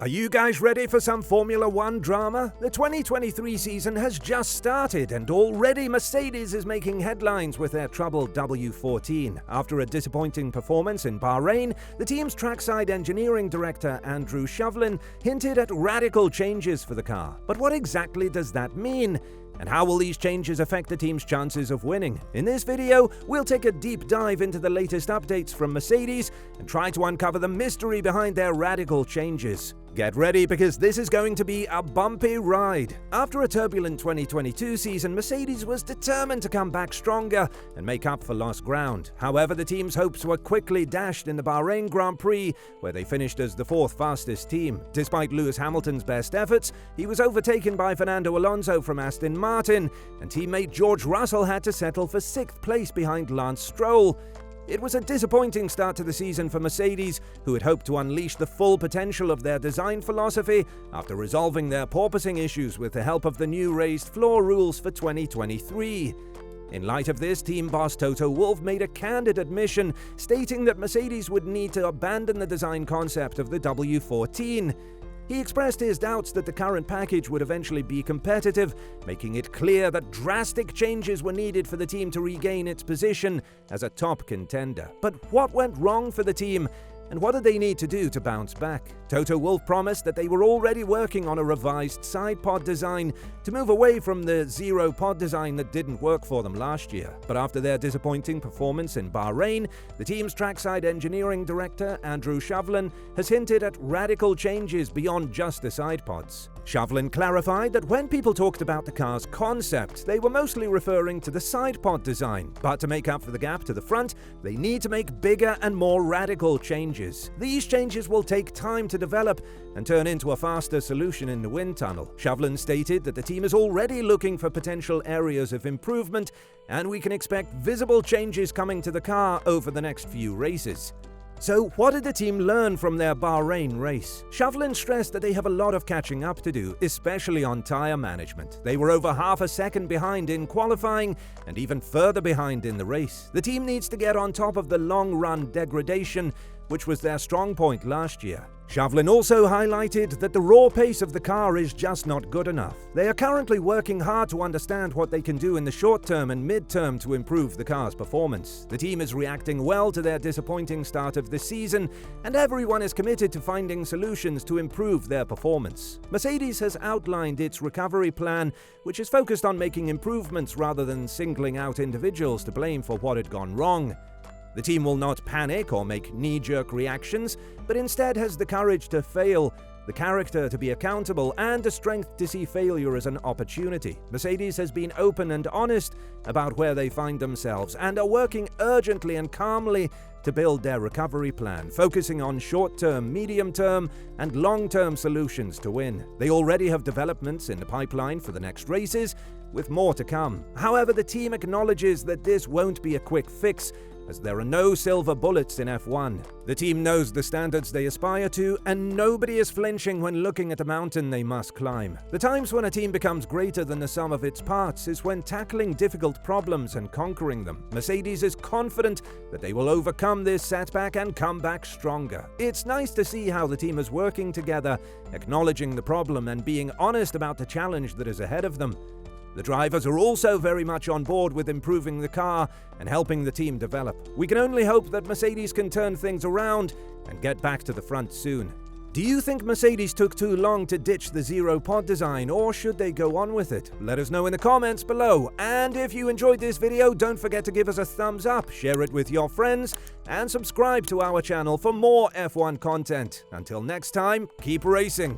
Are you guys ready for some Formula One drama? The 2023 season has just started, and already Mercedes is making headlines with their troubled W14. After a disappointing performance in Bahrain, the team's trackside engineering director Andrew Shovlin hinted at radical changes for the car. But what exactly does that mean? And how will these changes affect the team's chances of winning? In this video, we'll take a deep dive into the latest updates from Mercedes and try to uncover the mystery behind their radical changes. Get ready, because this is going to be a bumpy ride. After a turbulent 2022 season, Mercedes was determined to come back stronger and make up for lost ground. However, the team's hopes were quickly dashed in the Bahrain Grand Prix, where they finished as the fourth fastest team. Despite Lewis Hamilton's best efforts, he was overtaken by Fernando Alonso from Aston Martin, and teammate George Russell had to settle for sixth place behind Lance Stroll. It was a disappointing start to the season for Mercedes, who had hoped to unleash the full potential of their design philosophy after resolving their porpoising issues with the help of the new raised floor rules for 2023. In light of this, team boss Toto Wolff made a candid admission, stating that Mercedes would need to abandon the design concept of the W14. He expressed his doubts that the current package would eventually be competitive, making it clear that drastic changes were needed for the team to regain its position as a top contender. But what went wrong for the team, and what did they need to do to bounce back? Toto Wolff promised that they were already working on a revised SIDEPOD design to move away from the zero-pod design that didn't work for them last year. But after their disappointing performance in Bahrain, the team's trackside engineering director, Andrew Shovlin, has hinted at radical changes beyond just the sidepods. Shovlin clarified that when people talked about the car's concept, they were mostly referring to the sidepod design, but to make up for the gap to the front, they need to make bigger and more radical changes. These changes will take time to develop and turn into a faster solution in the wind tunnel. Shovlin stated that the team is already looking for potential areas of improvement, and we can expect visible changes coming to the car over the next few races. So, what did the team learn from their Bahrain race? Shovlin stressed that they have a lot of catching up to do, especially on tyre management. They were over half a second behind in qualifying and even further behind in the race. The team needs to get on top of the long-run degradation, which was their strong point last year. Shovlin also highlighted that the raw pace of the car is just not good enough. They are currently working hard to understand what they can do in the short term and mid-term to improve the car's performance. The team is reacting well to their disappointing start of the season, and everyone is committed to finding solutions to improve their performance. Mercedes has outlined its recovery plan, which is focused on making improvements rather than singling out individuals to blame for what had gone wrong. The team will not panic or make knee-jerk reactions, but instead has the courage to fail, the character to be accountable, and the strength to see failure as an opportunity. Mercedes has been open and honest about where they find themselves and are working urgently and calmly to build their recovery plan, focusing on short-term, medium-term, and long-term solutions to win. They already have developments in the pipeline for the next races, with more to come. However, the team acknowledges that this won't be a quick fix, as there are no silver bullets in F1. The team knows the standards they aspire to, and nobody is flinching when looking at the mountain they must climb. The times when a team becomes greater than the sum of its parts is when tackling difficult problems and conquering them. Mercedes is confident that they will overcome this setback and come back stronger. It's nice to see how the team is working together, acknowledging the problem and being honest about the challenge that is ahead of them. The drivers are also very much on board with improving the car and helping the team develop. We can only hope that Mercedes can turn things around and get back to the front soon. Do you think Mercedes took too long to ditch the zero-pod design, or should they go on with it? Let us know in the comments below. And if you enjoyed this video, don't forget to give us a thumbs up, share it with your friends, and subscribe to our channel for more F1 content. Until next time, keep racing!